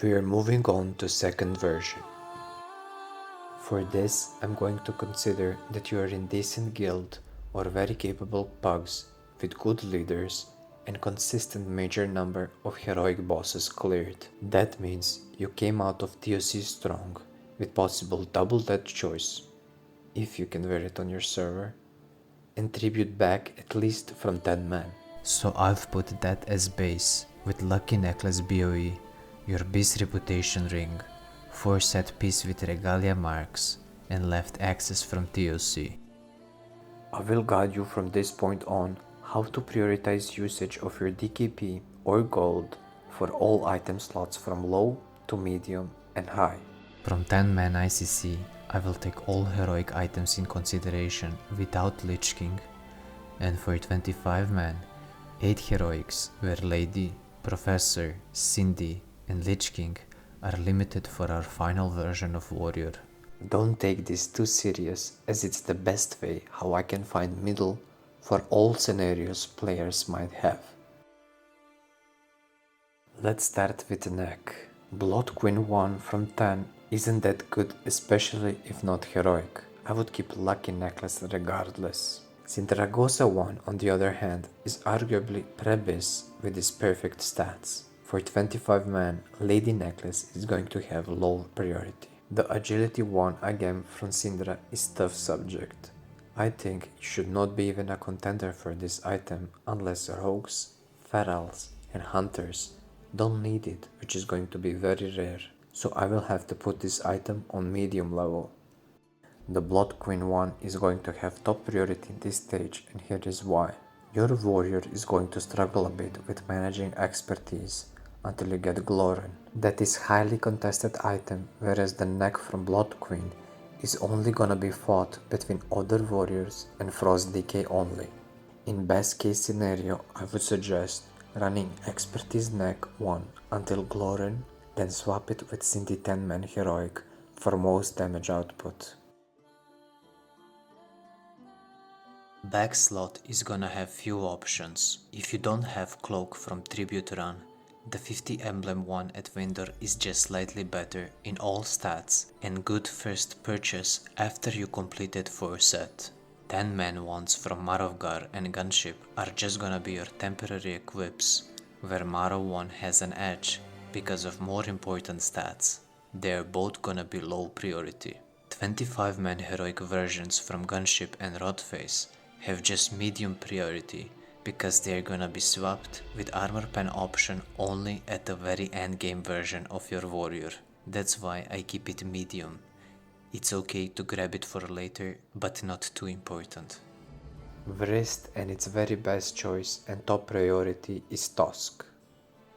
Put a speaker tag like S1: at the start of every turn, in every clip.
S1: We are moving on to second version. For this, I'm going to consider that you are in decent guild or very capable pugs with good leaders and consistent major number of heroic bosses cleared. That means you came out of TOC strong with possible double death choice, if you can wear it on your server, and tribute back at least from 10 men.
S2: So I've put that as base with Lucky Necklace BOE, your Beast Reputation Ring, 4 set piece with Regalia marks, and left access from TOC.
S1: I will guide you from this point on how to prioritize usage of your DKP or gold for all item slots from low to medium and high.
S2: From 10 man ICC, I will take all heroic items in consideration without Lich King, and for 25 man, 8 heroics where Lady, Professor, Cindy and Lich King are limited for our final version of Warrior.
S1: Don't take this too serious, as it's the best way how I can find middle for all scenarios players might have. Let's start with the neck. Blood Queen 1 from 10 isn't that good, especially if not heroic. I would keep Lucky Necklace regardless. Sindragosa 1 on the other hand is arguably Prebis with his perfect stats. For 25 man, Lady Necklace is going to have low priority. The Agility 1 again from Syndra is tough subject. I think you should not be even a contender for this item unless rogues, ferals and hunters don't need it, which is going to be very rare. So I will have to put this item on medium level. The Blood Queen 1 is going to have top priority in this stage, and here is why. Your warrior is going to struggle a bit with managing expertise until you get Glorin. That is highly contested item, whereas the neck from Blood Queen is only gonna be fought between other warriors and Frost DK only. In best case scenario, I would suggest running Expertise neck 1 until Glorin, then swap it with Cindy 10 man heroic for most damage output.
S2: Back slot is gonna have few options. If you don't have Cloak from Tribute Run, the 50 emblem one at Vendor is just slightly better in all stats and good first purchase after you completed 4 set. 10 man ones from Marovgar and Gunship are just gonna be your temporary equips, where Marov 1 has an edge because of more important stats. They are both gonna be low priority. 25 man heroic versions from Gunship and Rodface have just medium priority because they're gonna be swapped with armor pen option only at the very end game version of your warrior. That's why I keep it medium. It's okay to grab it for later, but not too important.
S1: Vrist and its very best choice and top priority is Tusk.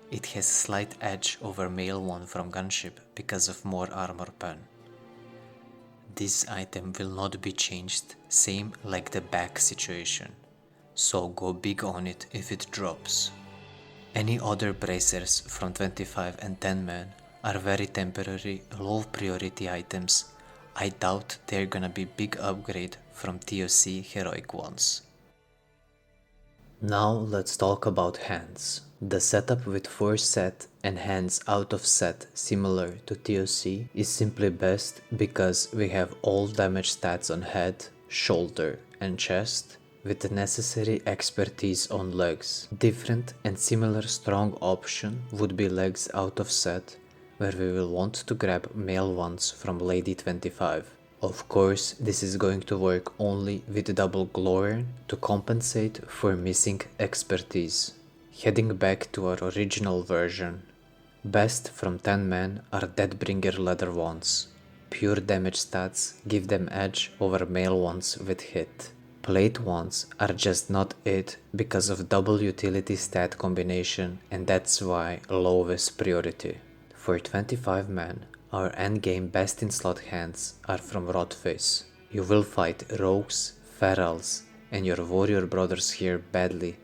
S2: It has slight edge over male one from Gunship because of more armor pen. This item will not be changed, same like the back situation. So go big on it if it drops. Any other bracers from 25 and 10 man are very temporary, low priority items. I doubt they're gonna be big upgrade from TOC heroic ones. Now let's talk about hands. The setup with 4 set and hands out of set similar to TOC is simply best because we have all damage stats on head, shoulder and chest, with the necessary expertise on legs. Different and similar strong option would be legs out of set, where we will want to grab male ones from Lady 25. Of course, this is going to work only with double Glorin to compensate for missing expertise. Heading back to our original version, best from 10 men are Deadbringer leather ones. Pure damage stats give them edge over male ones with hit. Plate ones are just not it because of double utility stat combination, and that's why lowest priority. For 25 men, our endgame best in slot hands are from Rodface. You will fight rogues, ferals and your warrior brothers here badly,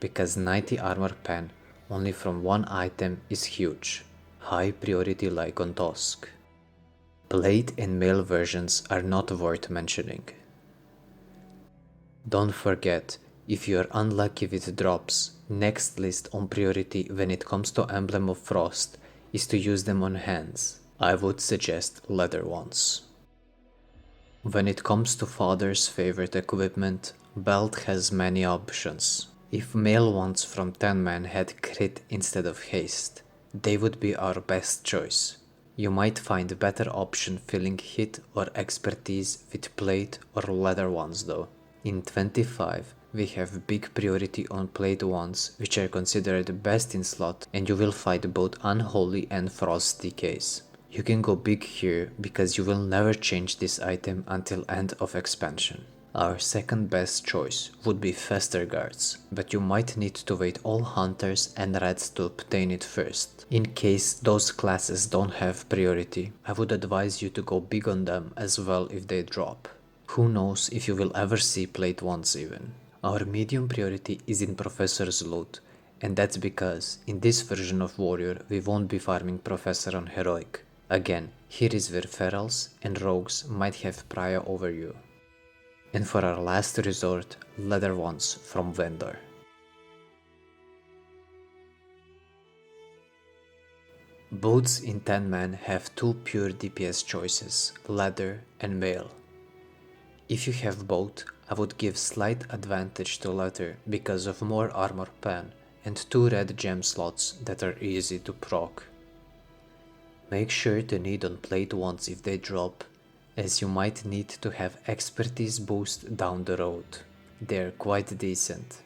S2: because 90 armor pen only from one item is huge, high priority like on Tusk. Plate and male versions are not worth mentioning. Don't forget, if you are unlucky with drops, next list on priority when it comes to Emblem of Frost is to use them on hands. I would suggest leather ones. When it comes to father's favorite equipment, belt has many options. If male ones from 10 man had crit instead of haste, they would be our best choice. You might find a better option filling hit or expertise with plate or leather ones though. In 25, we have big priority on plate ones, which are considered best in slot, and you will fight both Unholy and Frost decays. You can go big here because you will never change this item until end of expansion. Our second best choice would be Fester Guards, but you might need to wait all Hunters and Reds to obtain it first. In case those classes don't have priority, I would advise you to go big on them as well if they drop. Who knows if you will ever see plate ones even. Our medium priority is in Professor's loot, and that's because in this version of Warrior we won't be farming Professor on Heroic. Again, here is where Ferals and Rogues might have prior over you. And for our last resort, leather ones from Vendor. Boots in 10 man have two pure DPS choices, leather and mail. If you have both, I would give slight advantage to leather because of more armor pen and 2 red gem slots that are easy to proc. Make sure to need on plate ones if they drop, as you might need to have expertise boost down the road. They're quite decent.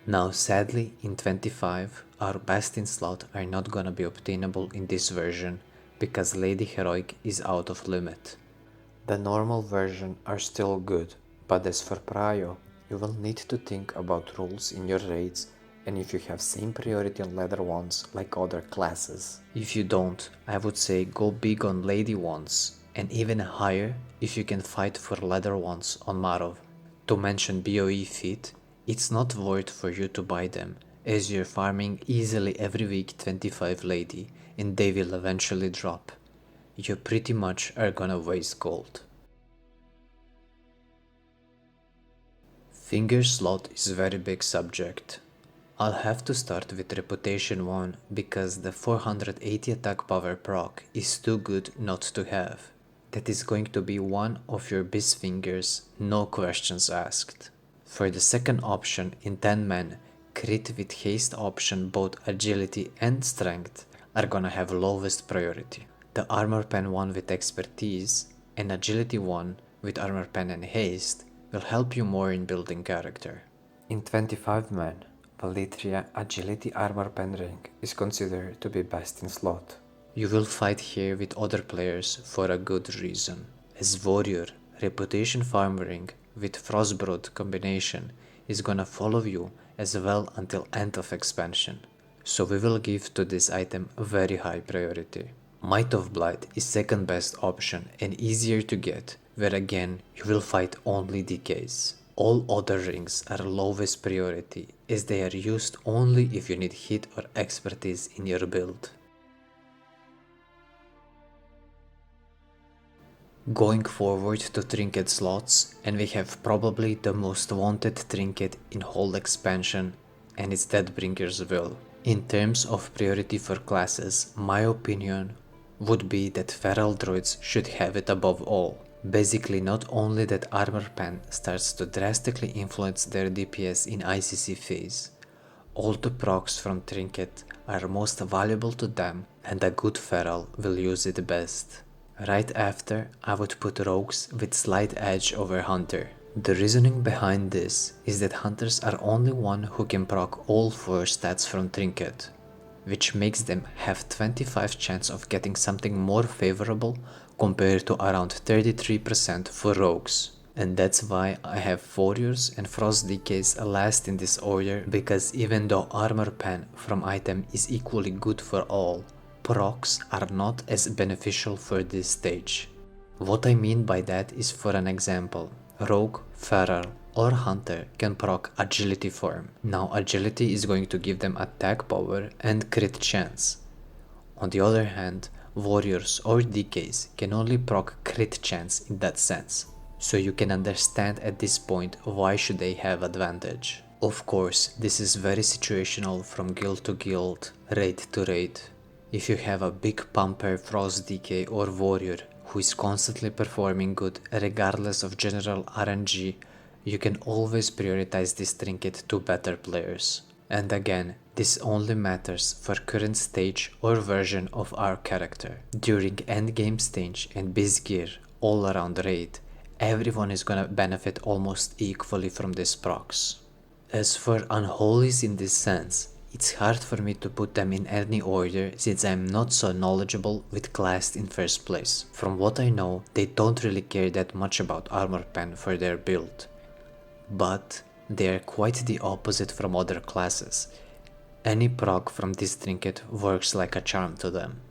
S2: Now sadly, in 25, our best in slot are not gonna be obtainable in this version, because Lady Heroic is out of limit.
S1: The normal version are still good, but as for Prio, you will need to think about rules in your raids and if you have same priority on leather ones like other classes.
S2: If you don't, I would say go big on lady ones, and even higher if you can fight for leather ones on Marov. To mention BOE feat, it's not worth for you to buy them, as you're farming easily every week 25 lady and they will eventually drop. You pretty much are gonna waste gold. Finger slot is a very big subject. I'll have to start with Reputation 1 because the 480 attack power proc is too good not to have. That is going to be one of your best fingers, no questions asked. For the second option in 10 man, crit with haste option both agility and strength are gonna have lowest priority. The armor pen one with expertise and agility one with armor pen and haste will help you more in building character.
S1: In 25 man, Valitria Agility Armor Pen ring is considered to be best in slot.
S2: You will fight here with other players for a good reason. As Warrior, Reputation Farm ring with Frostbrood combination is gonna follow you as well until end of expansion, so we will give to this item a very high priority. Might of Blight is second best option and easier to get, where again you will fight only decays. All other rings are lowest priority as they are used only if you need hit or expertise in your build. Going forward to trinket slots, and we have probably the most wanted trinket in whole expansion, and it's Deathbringer's Will. In terms of priority for classes, my opinion would be that feral droids should have it above all. Basically, not only that armor pen starts to drastically influence their DPS in ICC Phase, all the procs from trinket are most valuable to them and a good feral will use it best. Right after, I would put rogues with slight edge over hunter. The reasoning behind this is that hunters are only one who can proc all 4 stats from trinket, which makes them have 25 chance of getting something more favorable compared to around 33% for rogues. And that's why I have Warriors and Frost decays last in this order, because even though armor pen from item is equally good for all, procs are not as beneficial for this stage. What I mean by that is, for an example, Rogue, Feral or Hunter can proc Agility form. Now Agility is going to give them attack power and crit chance. On the other hand, Warriors or DKs can only proc crit chance in that sense. So you can understand at this point why should they have advantage. Of course, this is very situational from guild to guild, raid to raid. If you have a big pumper, Frost DK or warrior who is constantly performing good regardless of general RNG, you can always prioritize this trinket to better players. And again, this only matters for current stage or version of our character. During endgame stage and biz gear all around raid, everyone is gonna benefit almost equally from this procs. As for unholies in this sense, it's hard for me to put them in any order since I'm not so knowledgeable with class in first place. From what I know, they don't really care that much about armor pen for their build. But they are quite the opposite from other classes. Any proc from this trinket works like a charm to them.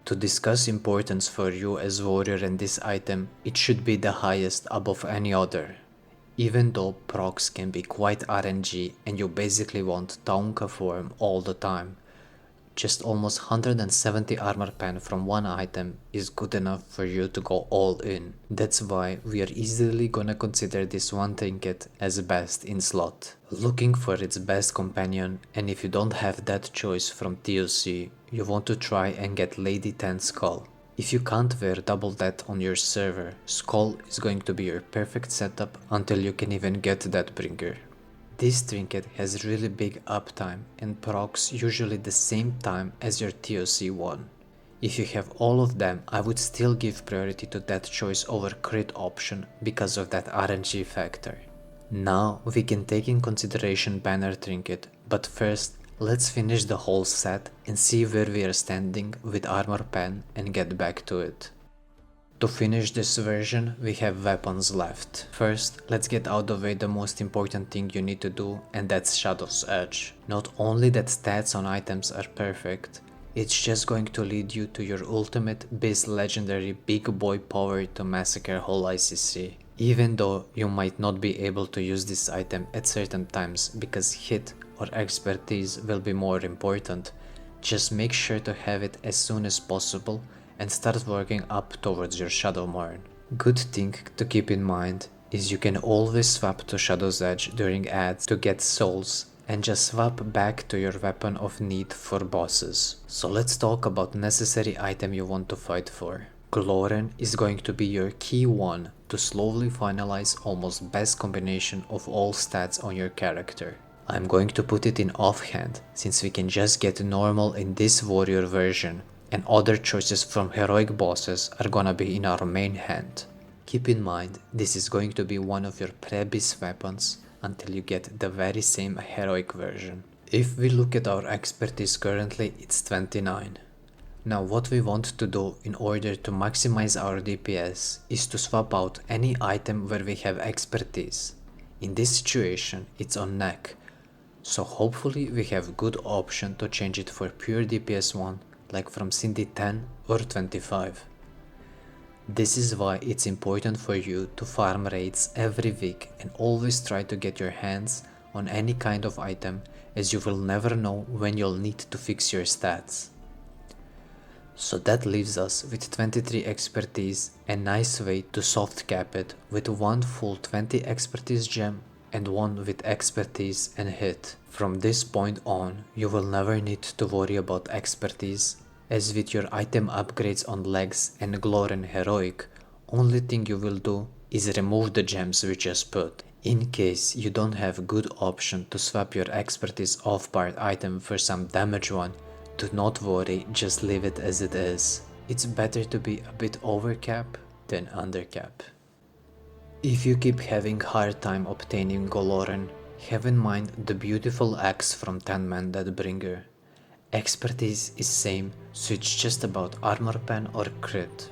S2: To discuss importance for you as warrior and this item, it should be the highest above any other. Even though procs can be quite RNG and you basically want Taunka form all the time, just almost 170 armor pen from one item is good enough for you to go all in. That's why we are easily gonna consider this one trinket as best in slot. Looking for its best companion, and if you don't have that choice from TOC, you want to try and get Lady 10 Skull. If you can't wear double that on your server, Skull is going to be your perfect setup until you can even get that bringer. This trinket has really big uptime and procs usually the same time as your TOC one. If you have all of them, I would still give priority to that choice over crit option because of that RNG factor. Now we can take in consideration banner trinket, but first let's finish the whole set and see where we are standing with armor pen and get back to it. To finish this version, we have weapons left. First, let's get out of the way the most important thing you need to do, and that's Shadow's Edge. Not only that stats on items are perfect, it's just going to lead you to your ultimate biz legendary big boy power to massacre whole ICC. Even though you might not be able to use this item at certain times because hit or expertise will be more important, just make sure to have it as soon as possible and start working up towards your Shadowmourne. Good thing to keep in mind is you can always swap to Shadow's Edge during adds to get souls and just swap back to your weapon of need for bosses. So let's talk about necessary item you want to fight for. Gloren is going to be your key one to slowly finalize almost best combination of all stats on your character. I'm going to put it in offhand since we can just get normal in this warrior version and other choices from heroic bosses are gonna be in our main hand. Keep in mind, this is going to be one of your pre-bis weapons until you get the very same heroic version. If we look at our expertise currently, it's 29. Now what we want to do in order to maximize our DPS is to swap out any item where we have expertise. In this situation, it's on neck, so hopefully we have good option to change it for pure DPS 1 like from Cindy 10 or 25. This is why it's important for you to farm raids every week and always try to get your hands on any kind of item, as you will never know when you'll need to fix your stats. So that leaves us with 23 expertise, a nice way to soft cap it with one full 20 expertise gem and one with expertise and hit. From this point on, you will never need to worry about expertise, as with your item upgrades on legs and Gloren heroic, only thing you will do is remove the gems we just put. In case you don't have good option to swap your expertise off part item for some damage one, do not worry, just leave it as it is. It's better to be a bit overcap than undercap. If you keep having hard time obtaining Gloren, have in mind the beautiful axe from 10-man Deathbringer. Expertise is same, so it's just about armor pen or crit.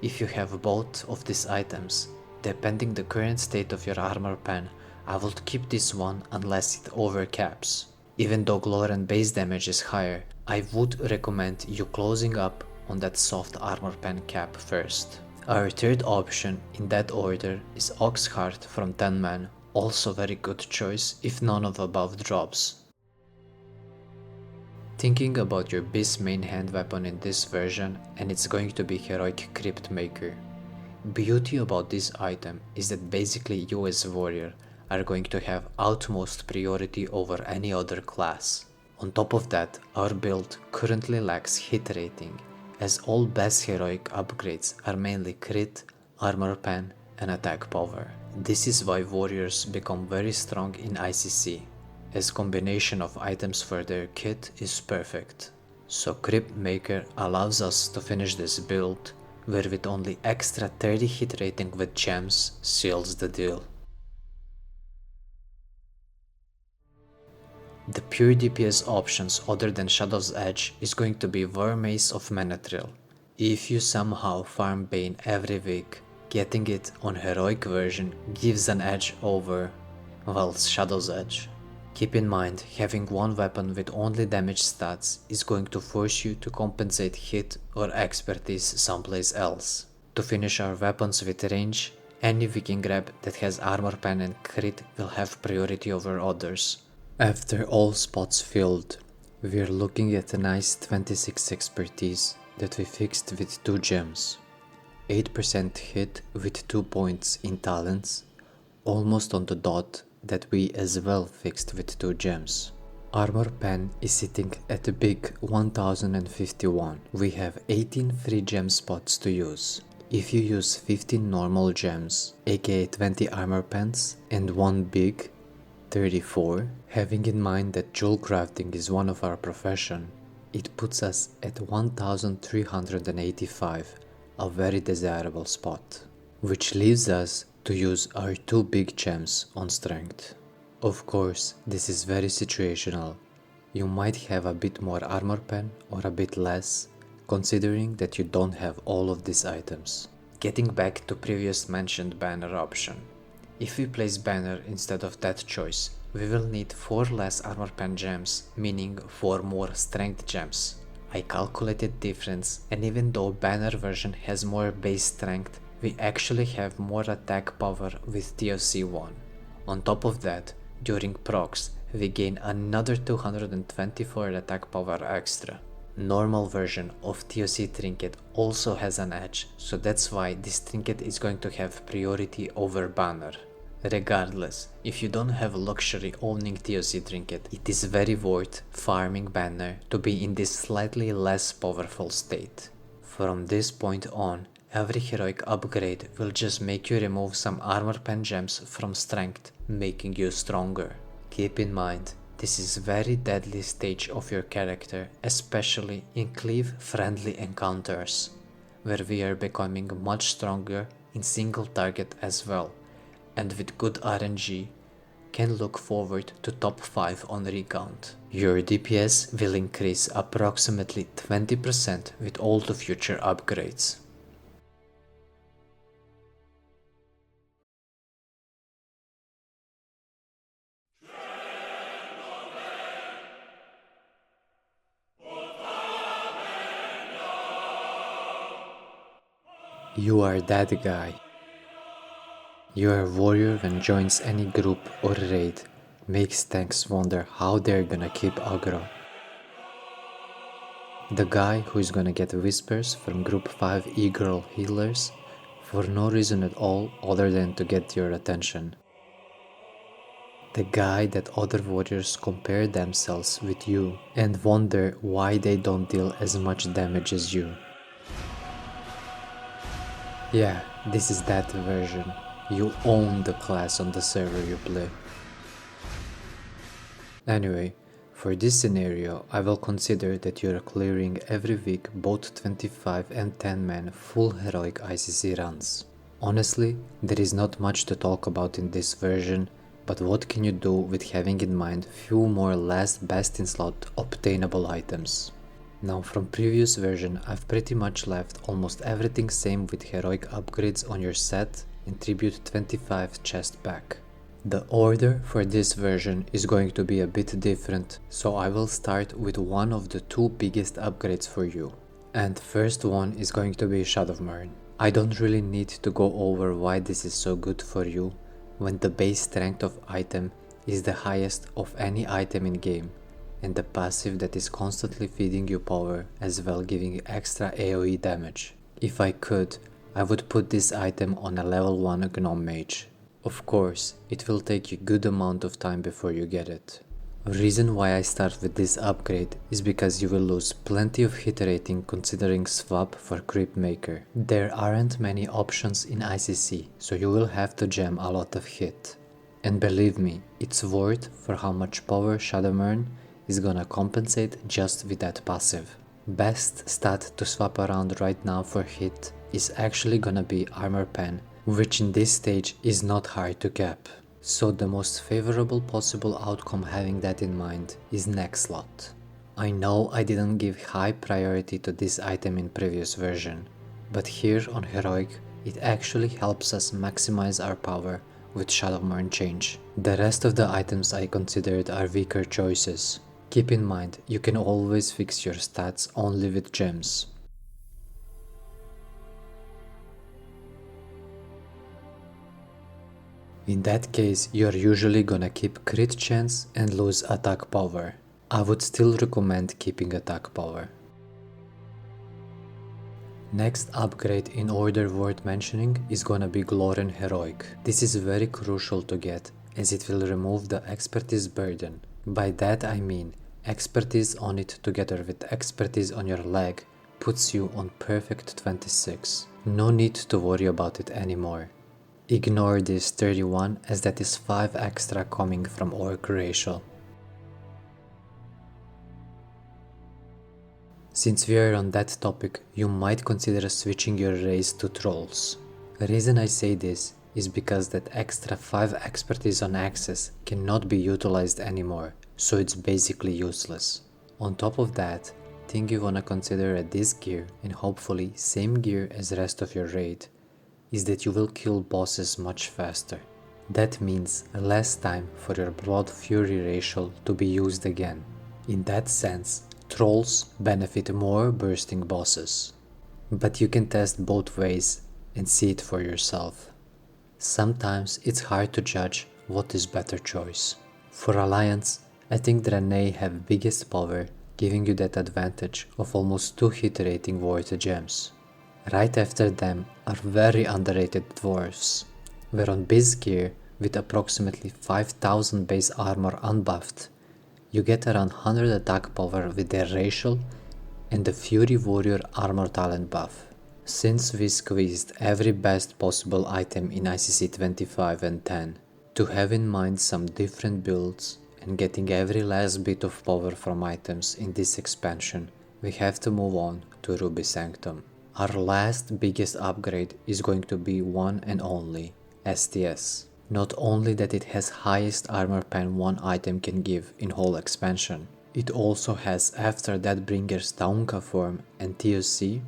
S2: If you have both of these items, depending the current state of your armor pen, I would keep this one unless it overcaps. Even though Gloren base damage is higher, I would recommend you closing up on that soft armor pen cap first. Our third option in that order is Oxheart from 10-man, also very good choice if none of above drops. Thinking about your Biz main hand weapon in this version, and it's going to be Heroic Crypt Maker. Beauty about this item is that basically you as warrior are going to have utmost priority over any other class. On top of that, our build currently lacks hit rating, as all best heroic upgrades are mainly crit, armor pen, and attack power. This is why warriors become very strong in ICC, as combination of items for their kit is perfect. So Crypt Maker allows us to finish this build, where with only extra 30 hit rating with gems seals the deal. The pure DPS options other than Shadow's Edge is going to be War Mace of Manathril. If you somehow farm Bane every week, getting it on heroic version gives an edge over, well, Shadow's Edge. Keep in mind, having one weapon with only damage stats is going to force you to compensate hit or expertise someplace else. To finish our weapons with range, any Viking grab that has armor pen and crit will have priority over others. After all spots filled, we are looking at a nice 26 expertise that we fixed with 2 gems, 8% hit with 2 points in talents, almost on the dot that we as well fixed with 2 gems. Armor pen is sitting at a big 1051. We have 18 free gem spots to use. If you use 15 normal gems, aka 20 armor pens, and 1 big, 34, having in mind that jewel crafting is one of our profession, it puts us at 1385, a very desirable spot, which leaves us to use our 2 big gems on strength. Of course, this is very situational. You might have a bit more armor pen or a bit less, considering that you don't have all of these items. Getting back to previous mentioned banner option. If we place banner instead of that choice, we will need 4 less armor pen gems, meaning 4 more strength gems. I calculated difference, and even though banner version has more base strength, we actually have more attack power with TOC1. On top of that, during procs, we gain another 224 attack power extra. Normal version of TOC trinket also has an edge, so that's why this trinket is going to have priority over banner. Regardless, if you don't have luxury owning TOC trinket, it is very worth farming banner to be in this slightly less powerful state. From this point on, every heroic upgrade will just make you remove some armor pen gems from strength, making you stronger. Keep in mind, this is very deadly stage of your character, especially in cleave friendly encounters, where we are becoming much stronger in single target as well, and with good RNG, can look forward to top 5 on recount. Your DPS will increase approximately 20% with all the future upgrades. You are that guy. You are a warrior when joins any group or raid, makes tanks wonder how they're gonna keep aggro. The guy who is gonna get whispers from group 5 e-girl healers for no reason at all other than to get your attention. The guy that other warriors compare themselves with you and wonder why they don't deal as much damage as you. Yeah, this is that version. You own the class on the server you play. Anyway, for this scenario, I will consider that you are clearing every week both 25 and 10 man full heroic ICC runs. Honestly, there is not much to talk about in this version, but what can you do with having in mind few more last best in slot obtainable items? Now from previous version, I've pretty much left almost everything same with heroic upgrades on your set and tribute 25 chest pack. The order for this version is going to be a bit different, so I will start with one of the 2 biggest upgrades for you. And first one is going to be Shadowmern. I don't really need to go over why this is so good for you, when the base strength of item is the highest of any item in game, and the passive that is constantly feeding you power as well, giving extra AoE damage. If I could, I would put this item on a level 1 Gnome Mage. Of course, it will take you a good amount of time before you get it. Reason why I start with this upgrade is because you will lose plenty of hit rating considering swap for Creep Maker. There aren't many options in ICC, so you will have to jam a lot of hit. And believe me, it's worth for how much power Shadowmern is gonna compensate just with that passive. Best stat to swap around right now for hit is actually gonna be Armor Pen, which in this stage is not hard to cap. So the most favorable possible outcome having that in mind is neck slot. I know I didn't give high priority to this item in previous version, but here on Heroic it actually helps us maximize our power with Shadowmern change. The rest of the items I considered are weaker choices. Keep in mind, you can always fix your stats only with gems. In that case, you're usually gonna keep crit chance and lose attack power. I would still recommend keeping attack power. Next upgrade in order worth mentioning is gonna be Glorin Heroic. This is very crucial to get as it will remove the expertise burden. By that I mean expertise on it together with expertise on your leg puts you on perfect 26. No need to worry about it anymore. Ignore this 31 as that is 5 extra coming from Orc Racial. Since we are on that topic, you might consider switching your race to Trolls. The reason I say this is because that extra 5 expertise on access cannot be utilized anymore, so it's basically useless. On top of that, thing you wanna consider at this gear and hopefully same gear as the rest of your raid is that you will kill bosses much faster. That means less time for your Blood Fury racial to be used again. In that sense, Trolls benefit more bursting bosses. But you can test both ways and see it for yourself. Sometimes it's hard to judge what is better choice. For Alliance, I think Draenei have biggest power, giving you that advantage of almost 2 hit rating worth gems. Right after them are very underrated dwarves, where on base gear with approximately 5000 base armor unbuffed, you get around 100 attack power with their racial and the Fury Warrior armor talent buff. Since we squeezed every best possible item in ICC 25 and 10, to have in mind some different builds and getting every last bit of power from items in this expansion, we have to move on to Ruby Sanctum. Our last biggest upgrade is going to be one and only STS. Not only that it has highest armor pen one item can give in whole expansion, it also has after that Bringer's Daunka form and TOC,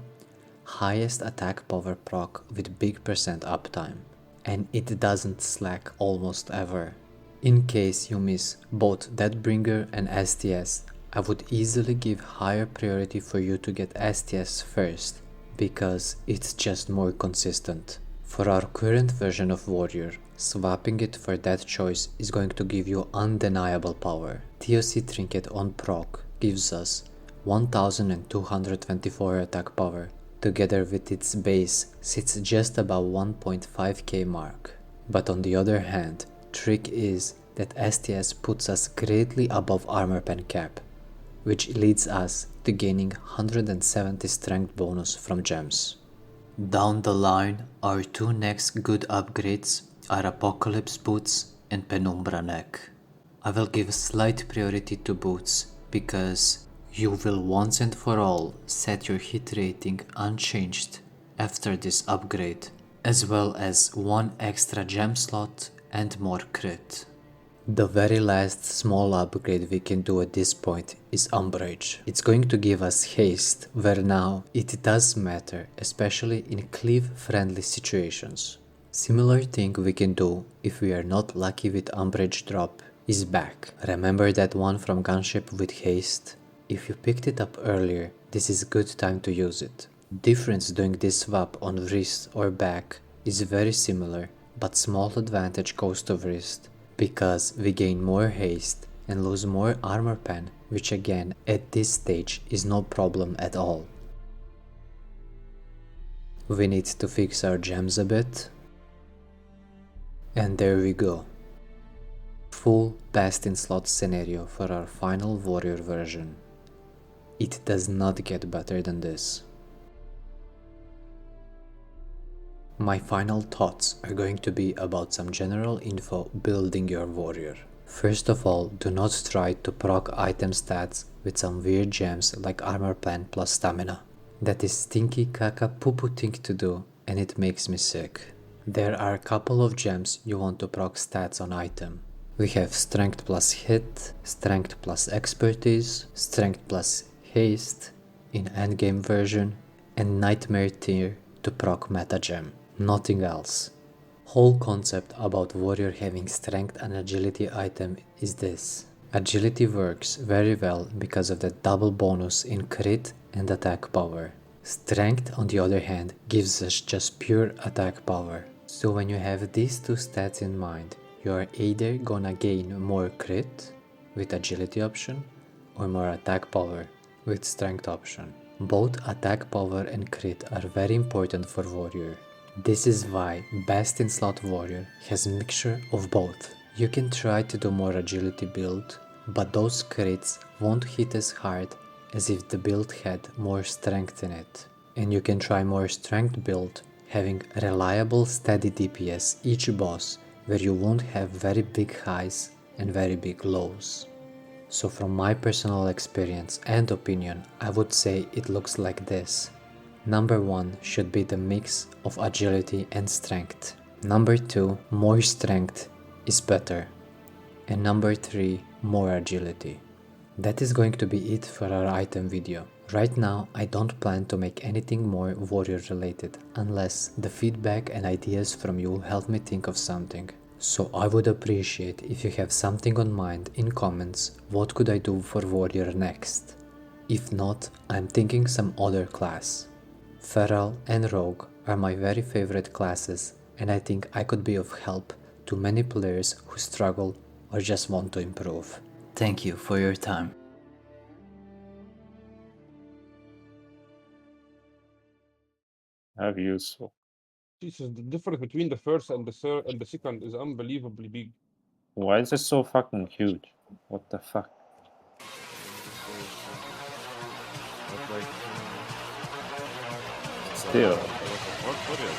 S2: highest attack power proc with big percent uptime. And it doesn't slack almost ever. In case you miss both Deathbringer and STS, I would easily give higher priority for you to get STS first, because it's just more consistent. For our current version of Warrior, swapping it for that choice is going to give you undeniable power. TOC Trinket on proc gives us 1224 attack power, together with its base sits just above 1.5k mark. But on the other hand, trick is that STS puts us greatly above armor pen cap, which leads us to gaining 170 strength bonus from gems. Down the line, our 2 next good upgrades are Apocalypse Boots and Penumbra Neck. I will give slight priority to Boots because you will once and for all set your hit rating unchanged after this upgrade, as well as 1 extra gem slot and more crit. The very last small upgrade we can do at this point is Umbrage. It's going to give us haste, where now it does matter, especially in cleave friendly situations. Similar thing we can do if we are not lucky with Umbrage drop is back. Remember that one from Gunship with haste? If you picked it up earlier, this is a good time to use it. Difference doing this swap on wrist or back is very similar, but small advantage goes to wrist, because we gain more haste and lose more armor pen, which again at this stage is no problem at all. We need to fix our gems a bit. And there we go. Full best in slot scenario for our final warrior version. It does not get better than this. My final thoughts are going to be about some general info building your warrior. First of all, do not try to proc item stats with some weird gems like armor plan plus stamina. That is stinky caca poo poo thing to do, and it makes me sick. There are a couple of gems you want to proc stats on item. We have strength plus hit, strength plus expertise, strength plus haste in endgame version, and nightmare tier to proc meta gem. Nothing else. Whole concept about warrior having strength and agility item is this. Agility works very well because of the double bonus in crit and attack power. Strength, on the other hand, gives us just pure attack power. So when you have these two stats in mind, you are either gonna gain more crit with agility option or more attack power with strength option. Both attack power and crit are very important for warrior. This is why best in slot warrior has mixture of both. You can try to do more agility build, but those crits won't hit as hard as if the build had more strength in it. And you can try more strength build, having reliable steady DPS each boss, where you won't have very big highs and very big lows. So from my personal experience and opinion, I would say it looks like this. Number 1 should be the mix of agility and strength. Number 2, more strength is better. And number 3, more agility. That is going to be it for our item video. Right now, I don't plan to make anything more warrior related, unless the feedback and ideas from you help me think of something. So I would appreciate if you have something on mind in comments, what could I do for warrior next? If not, I'm thinking some other class. Feral and Rogue are my very favorite classes, and I think I could be of help to many players who struggle or just want to improve. Thank you for your time.
S3: Have useful.
S4: Jesus, the difference between the first and the third and the second is unbelievably big.
S3: Why is it so fucking huge? What the fuck?
S5: But like,
S3: Still.
S5: what is